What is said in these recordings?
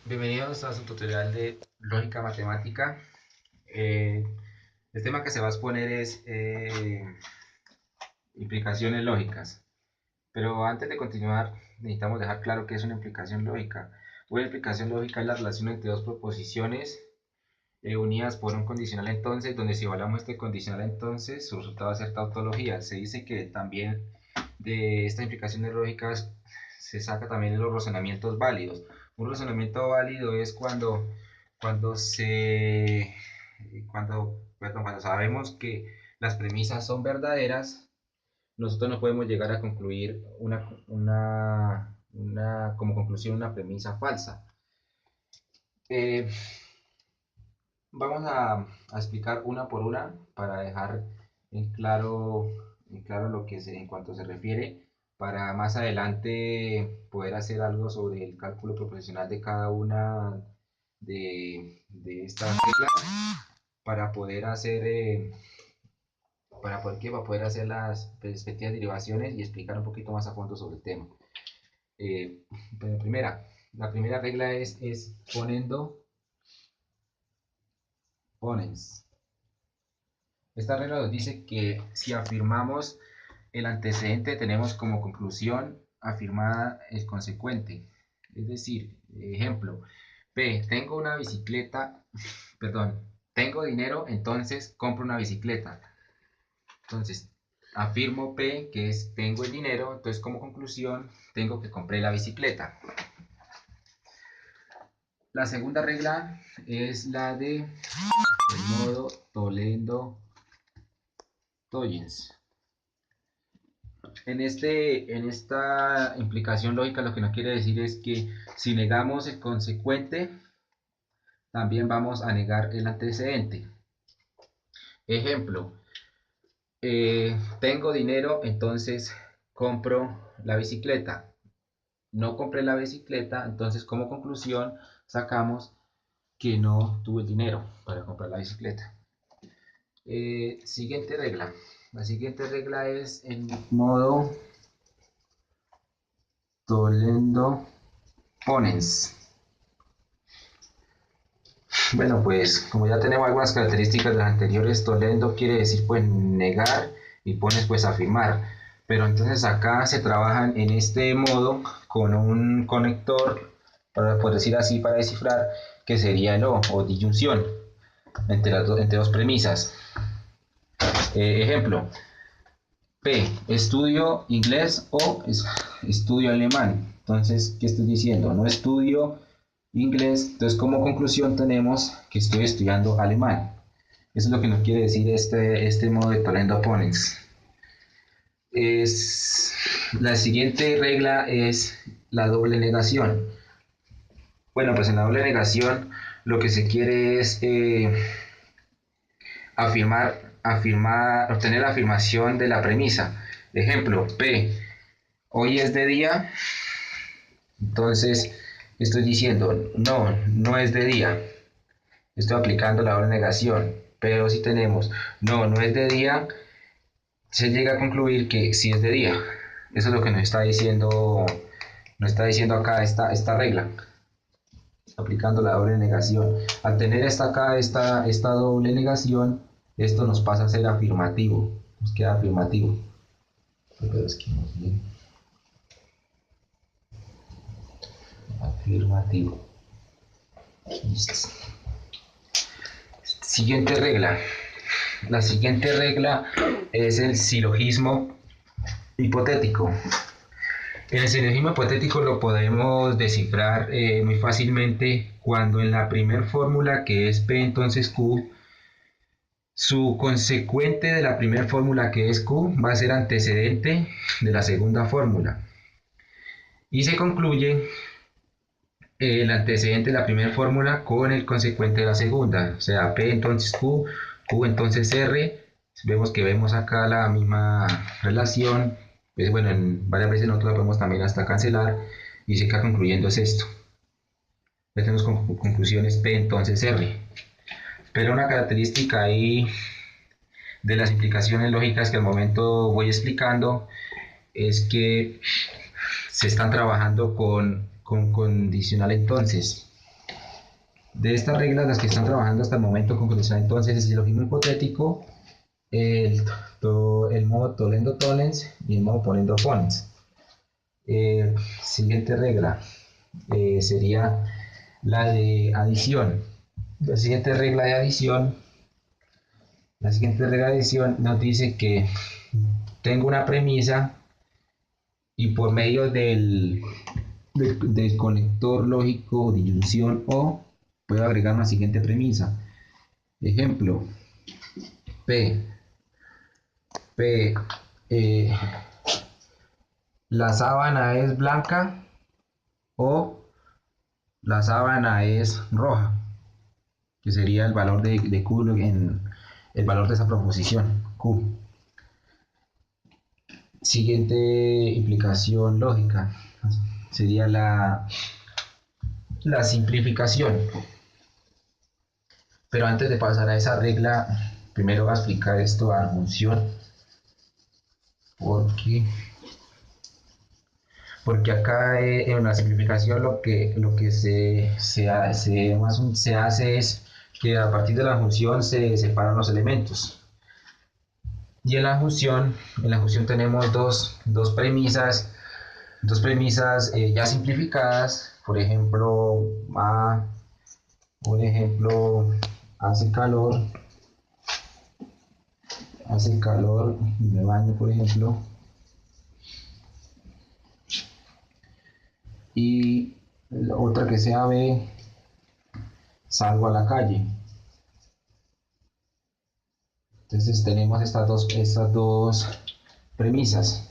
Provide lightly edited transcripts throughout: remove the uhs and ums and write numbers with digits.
Bienvenidos a su tutorial de lógica matemática. Eh, el tema que se va a exponer es implicaciones lógicas. Pero antes de continuar, necesitamos dejar claro qué es una implicación lógica. Una implicación lógica es la relación entre dos proposiciones unidas por un condicional entonces, donde si evaluamos este condicional entonces, su resultado va a ser tautología. Se dice que también de estas implicaciones lógicas se saca también los razonamientos válidos. Un razonamiento válido es cuando se cuando sabemos que las premisas son verdaderas, nosotros no podemos llegar a concluir como conclusión una premisa falsa. Eh, Vamos a explicar una por una para dejar en claro lo que en cuanto se refiere, para más adelante poder hacer algo sobre el cálculo proporcional de cada una de estas reglas, para poder hacer, para poder hacer las respectivas derivaciones y explicar un poquito más a fondo sobre el tema. Eh, la primera regla es ponens. Esta regla nos dice que si afirmamos el antecedente, tenemos como conclusión afirmada el consecuente. Es decir, ejemplo, P, tengo una bicicleta, perdón, tengo dinero, entonces compro una bicicleta. Entonces, afirmo P, que es tengo el dinero, entonces como conclusión tengo que compré la bicicleta. La segunda regla es la de el modo Tollens. En esta implicación lógica lo que nos quiere decir es que si negamos el consecuente, también vamos a negar el antecedente. Ejemplo, tengo dinero, entonces compro la bicicleta. No compré la bicicleta, entonces como conclusión sacamos que no tuve el dinero para comprar la bicicleta. Siguiente regla. La siguiente regla es en modo Toledo Ponens. Bueno, pues como ya tenemos algunas características de las anteriores, Toledo quiere decir pues negar y Ponens pues afirmar. Pero entonces acá se trabajan en este modo con un conector, por decir así, para descifrar, que sería el o disyunción entre dos premisas. Ejemplo, P, estudio inglés o estudio alemán. Entonces, ¿qué estoy diciendo? No estudio inglés, entonces como conclusión tenemos que estoy estudiando alemán. Eso es lo que nos quiere decir este modo de Toledo Ponens. La siguiente regla es la doble negación. Bueno, pues en la doble negación lo que se quiere es obtener la afirmación de la premisa. Ejemplo, P, hoy es de día, entonces estoy diciendo, no, no es de día. Estoy aplicando la doble negación. Pero si tenemos, no, no es de día, se llega a concluir que sí es de día. Eso es lo que nos está diciendo acá esta regla. Aplicando la doble negación. Al tener esta doble negación, esto nos pasa a ser afirmativo. Nos queda afirmativo. Pero es que nos viene. Afirmativo. Listo. Siguiente regla. La siguiente regla es el silogismo hipotético. El silogismo hipotético lo podemos descifrar muy fácilmente cuando en la primera fórmula, que es P entonces Q, su consecuente de la primera fórmula, que es Q, va a ser antecedente de la segunda fórmula. Y se concluye el antecedente de la primera fórmula con el consecuente de la segunda. O sea, P entonces Q, Q entonces R. Vemos acá la misma relación. Pues bueno, en varias veces nosotros la podemos también hasta cancelar y se queda concluyendo es esto. Ya tenemos conclusiones P entonces R. Pero una característica ahí de las implicaciones lógicas que al momento voy explicando es que se están trabajando con condicional entonces. De estas reglas, las que están trabajando hasta el momento, conclusión entonces el silogismo hipotético, el modo Toledo-Tollens y el modo Polendo-Ponens. Siguiente regla sería la de adición. La siguiente regla de adición, nos dice que tengo una premisa y por medio del conector lógico disyunción O puedo agregar una siguiente premisa. Ejemplo, P, la sábana es blanca o la sábana es roja, que sería el valor de Q el valor de esa proposición, Q. Siguiente implicación lógica sería la simplificación. Pero antes de pasar a esa regla, primero voy a explicar esto a función. Porque acá en la simplificación lo que se hace es que a partir de la función se separan los elementos. Y en la función tenemos dos premisas ya simplificadas. Por ejemplo, hace calor y me baño, por ejemplo. Y otra que sea B, salgo a la calle. Entonces tenemos estas dos premisas.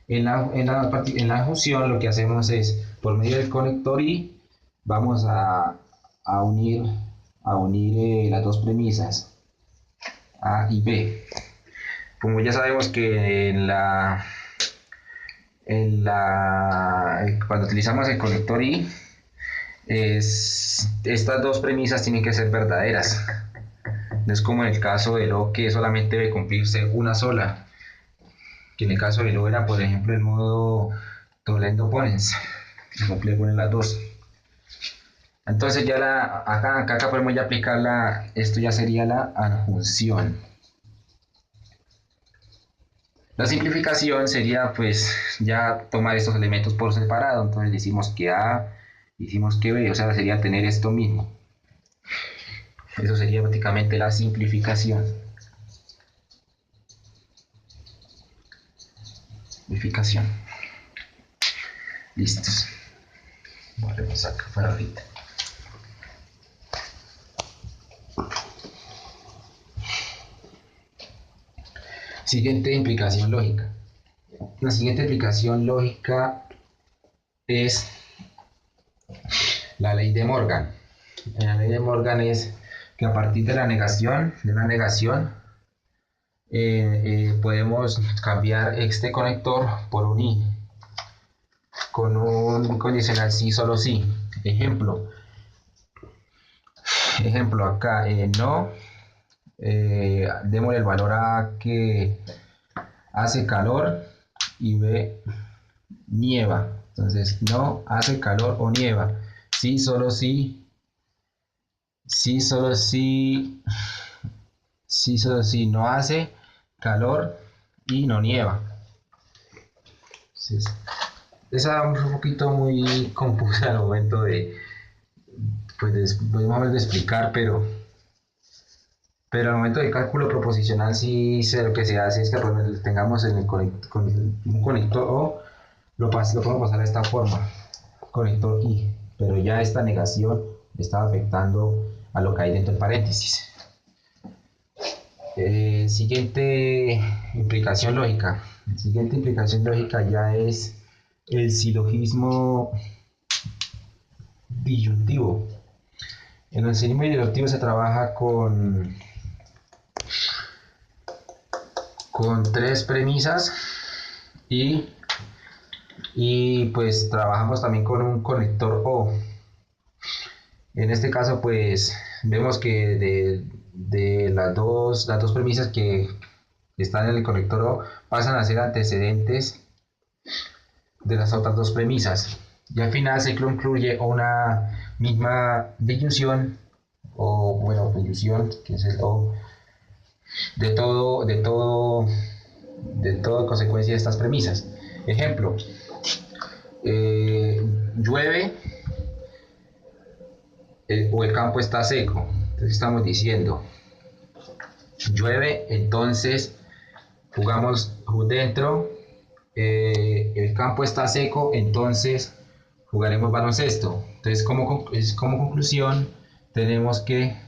En la función lo que hacemos es, por medio del conector I, vamos a unir las dos premisas, A y B. Como ya sabemos que cuando utilizamos el conector I, estas dos premisas tienen que ser verdaderas. No es como en el caso del O, que solamente debe cumplirse una sola, que en el caso del O era, por ejemplo, el modo Toledo-Ponens, que cumplía con las dos. Entonces ya acá podemos ya aplicar esto ya sería la adjunción. La simplificación sería pues ya tomar estos elementos por separado. Entonces decimos que A, decimos que B, o sea, sería tener esto mismo. Eso sería prácticamente la simplificación. Listos. Vale, pues acá para ahorita. Siguiente implicación lógica. La siguiente implicación lógica es la ley de Morgan. La ley de Morgan es que a partir de una negación, podemos cambiar este conector por un I con un condicional sí, solo sí. Ejemplo acá, no, démosle el valor A que hace calor y B nieva. Entonces, no hace calor o nieva. Sí, solo sí. Sí, solo sí. Sí, solo sí. No hace calor y no nieva. Entonces, esa es un poquito muy confusa al momento podemos explicar, pero al momento de cálculo proposicional sí lo que se hace es que tengamos un conector O, lo podemos pasar de esta forma, conector I, pero ya esta negación está afectando a lo que hay dentro del paréntesis. Siguiente implicación lógica. Siguiente implicación lógica ya es el silogismo disyuntivo. En el silogismo disyuntivo se trabaja con tres premisas y pues trabajamos también con un conector O. En este caso pues vemos que de las dos premisas que están en el conector O pasan a ser antecedentes de las otras dos premisas y al final se concluye misma disyunción, o bueno, disyunción, que es el O, de toda consecuencia de estas premisas. Ejemplo, llueve o el campo está seco. Entonces estamos diciendo, llueve, entonces jugamos dentro, el campo está seco, entonces jugaremos baloncesto. Entonces como conclusión tenemos que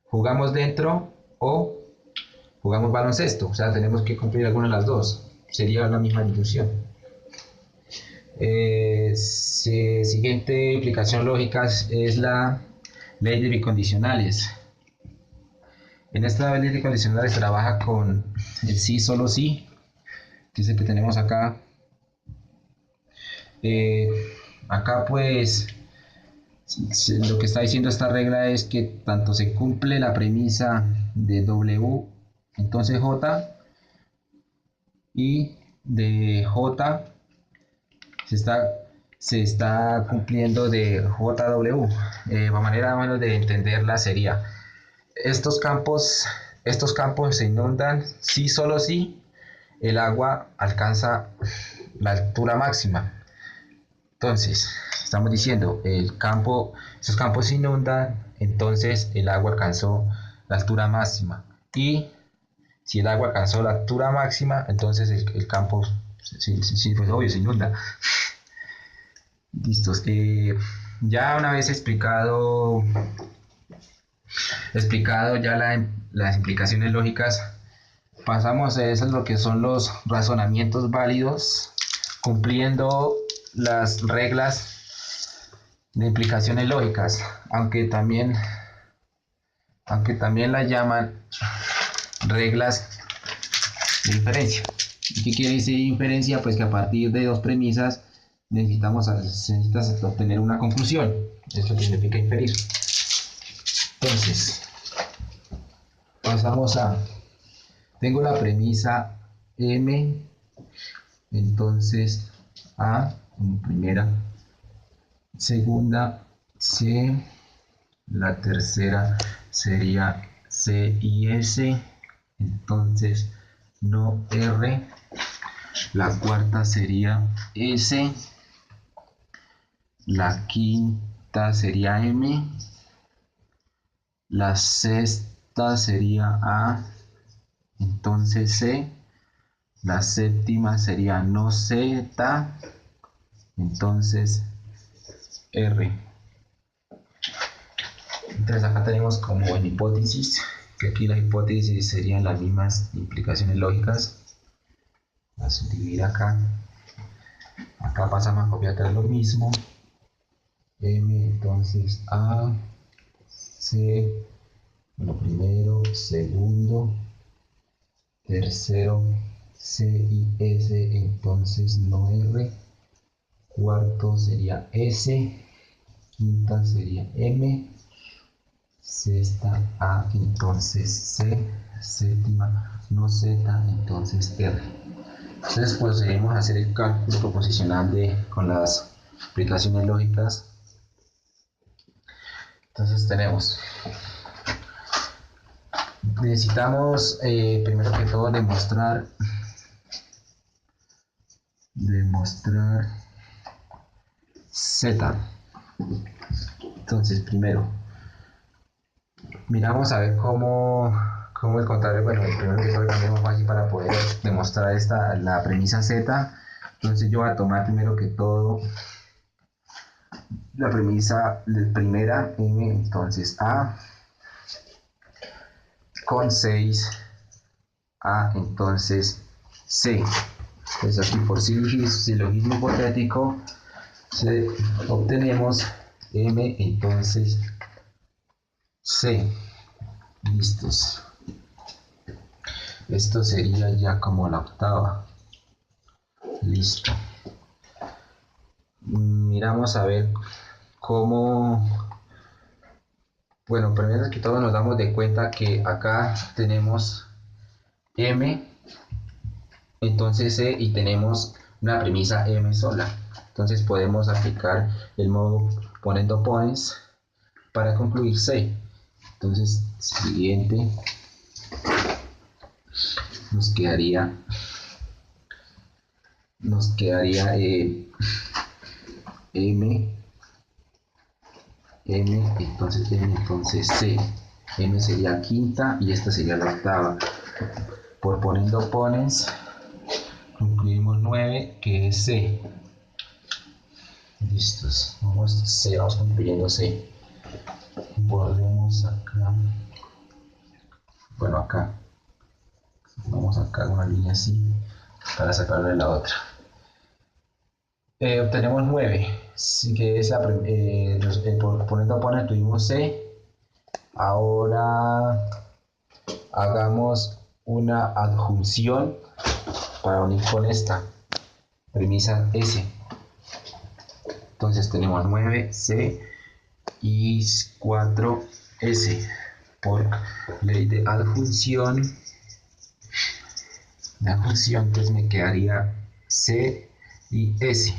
jugamos dentro o jugamos baloncesto, o sea, tenemos que cumplir alguna de las dos, sería la misma disyunción. Siguiente implicación lógica es la ley de bicondicionales. En esta ley de bicondicionales trabaja con el sí, solo sí, que es el que tenemos acá. Acá pues lo que está diciendo esta regla es que tanto se cumple la premisa de W, entonces J, y de J se está cumpliendo de JW. La manera menos de entenderla sería, estos campos se inundan si solo si el agua alcanza la altura máxima. Entonces estamos diciendo, esos campos se inundan, entonces el agua alcanzó la altura máxima, y si el agua alcanzó la altura máxima, entonces el campo, sí, pues obvio, se inunda. Listos. Ya una vez explicado ya las implicaciones lógicas, pasamos a eso, lo que son los razonamientos válidos, cumpliendo las reglas de implicaciones lógicas, aunque también las llaman reglas de inferencia. ¿Qué quiere decir inferencia? Pues que a partir de dos premisas necesitas obtener una conclusión. Esto significa inferir. Entonces, pasamos a, tengo la premisa M, entonces A, primera, segunda, C, la tercera sería C y S, entonces no R, la cuarta sería S, la quinta sería M, la sexta sería A, entonces C, la séptima sería no Z, entonces R. Entonces acá tenemos como en hipótesis, que aquí las hipótesis serían las mismas implicaciones lógicas. Voy a subdividir acá pasamos a copiar lo mismo, M, entonces A, C, lo primero, segundo, tercero, C y S, entonces no R, cuarto sería S, quinta sería M, sexta A, entonces C, séptima no Z, entonces R. Entonces procedemos a hacer el cálculo proposicional con las aplicaciones lógicas. Entonces necesitamos primero que todo demostrar Z. Entonces primero miramos a ver cómo encontrar, bueno, el primero que todo cambiamos fácil para poder demostrar la premisa Z. Entonces yo voy a tomar primero que todo la premisa primera M, entonces A con 6 A, entonces C. Entonces aquí por silogismo hipotético obtenemos M, entonces C. Listos. Esto sería ya como la octava. Listo. Miramos a ver cómo. Bueno, primero que todo nos damos de cuenta que acá tenemos M, entonces C, y tenemos una premisa M sola. Entonces podemos aplicar el modo poniendo pones para concluir C. Entonces, siguiente, nos quedaría M, entonces C. M sería quinta y esta sería la octava. Por poniendo pones, concluimos 9, que es C. Listos, vamos concluyendo C. Volvemos acá. Bueno, acá. Vamos acá una línea así para sacarlo de la otra. Obtenemos 9, así que es poniendo poner tuvimos C. Ahora hagamos una adjunción para unir con esta premisa S. Entonces tenemos 9C y 4S. Por ley de adjunción, entonces me quedaría C y S.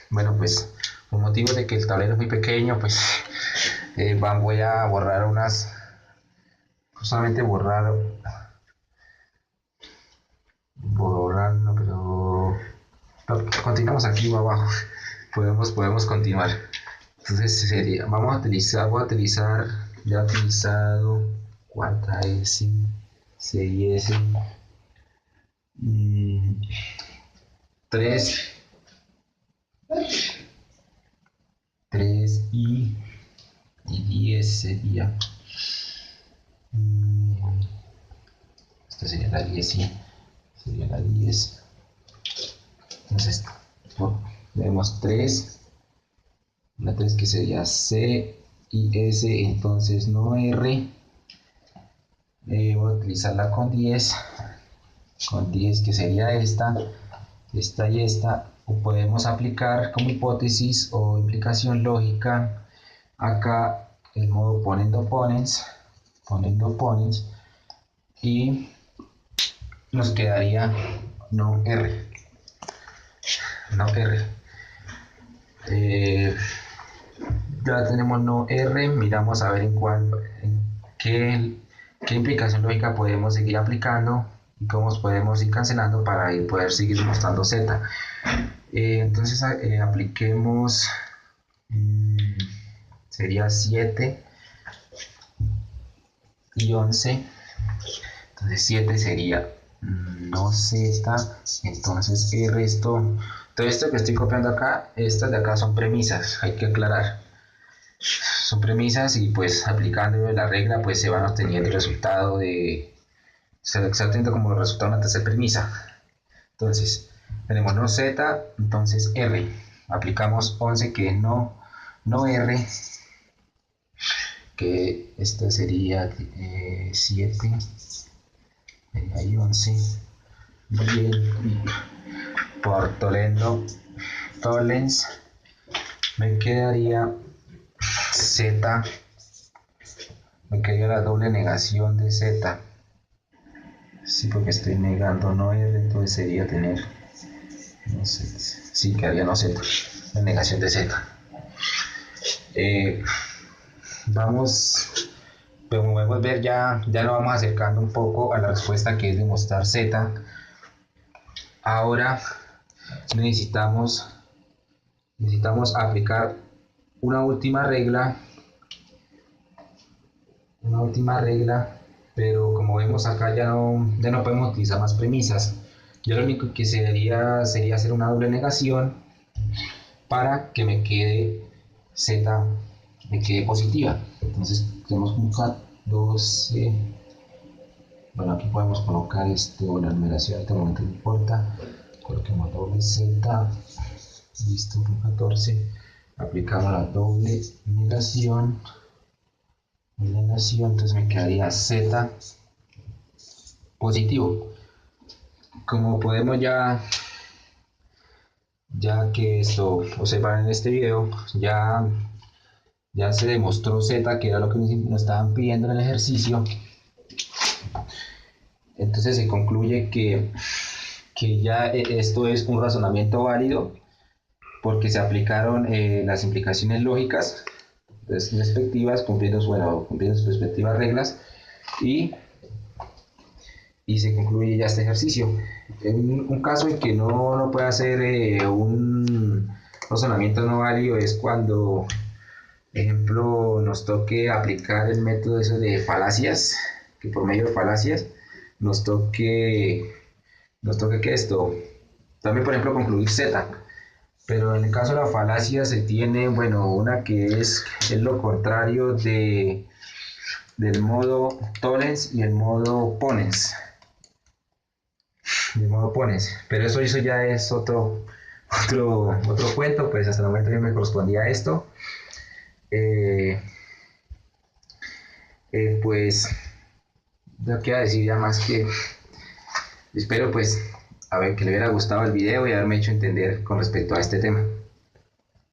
Bueno, pues por motivo de que el tablero es muy pequeño, pues voy a borrar solamente borrarlo, pero continuamos aquí abajo. Podemos continuar. Entonces voy a utilizar, ya he utilizado cuarta S, 6S, 3 y 10 sería. Esta sería la 10, sí. Sería la 10. Entonces, tenemos 3. La 3 que sería C y S, entonces no R. Voy a utilizarla con 10. Con 10 que sería esta y esta. O podemos aplicar como hipótesis o implicación lógica acá el modo poniendo pones y nos quedaría no R. Ya tenemos no R, miramos a ver en qué implicación lógica podemos seguir aplicando y cómo podemos ir cancelando para poder seguir mostrando Z. Entonces apliquemos, sería 7 y 11. Entonces 7 sería no Z, entonces R todo esto que estoy copiando acá, estas de acá son premisas, hay que aclarar. Son premisas y pues aplicando la regla pues se van obteniendo el resultado se está obteniendo como resultado una tercera premisa. Entonces tenemos no Z, entonces R. Aplicamos 11 que no R, que esta sería 7 y 11. Y por Tollens me quedaría Z, me quedaría la doble negación de Z. Sí, porque estoy negando no R, entonces sería tener no Z. Sí, quedaría no Z, la negación de Z. Como podemos ver, ya nos vamos acercando un poco a la respuesta, que es demostrar Z. Ahora necesitamos aplicar una última regla, pero como vemos acá ya no podemos utilizar más premisas. Ya lo único que sería hacer una doble negación para que me quede Z, me quede positiva. Entonces tenemos que buscar 12. Bueno, aquí podemos colocar la numeración, en este momento no importa. Coloquemos doble Z, listo, con 14. Aplicamos la doble negación, entonces me quedaría Z positivo. Como podemos ya que observar en este video, ya se demostró Z, que era lo que nos estaban pidiendo en el ejercicio. Entonces se concluye que ya esto es un razonamiento válido, porque se aplicaron las implicaciones lógicas respectivas, cumpliendo sus respectivas reglas, y se concluye ya este ejercicio. En un caso en que no puede hacer un razonamiento no válido es cuando, ejemplo, nos toque aplicar el método eso de falacias, que por medio de falacias nos toque que esto, también por ejemplo concluir Z. Pero en el caso de la falacia se tiene, bueno, una que es lo contrario del modo tollens y el modo ponens. Pero eso ya es otro cuento, pues hasta el momento yo me correspondía a esto. Pues no queda decir ya más que espero pues a ver que le hubiera gustado el video y haberme hecho entender con respecto a este tema.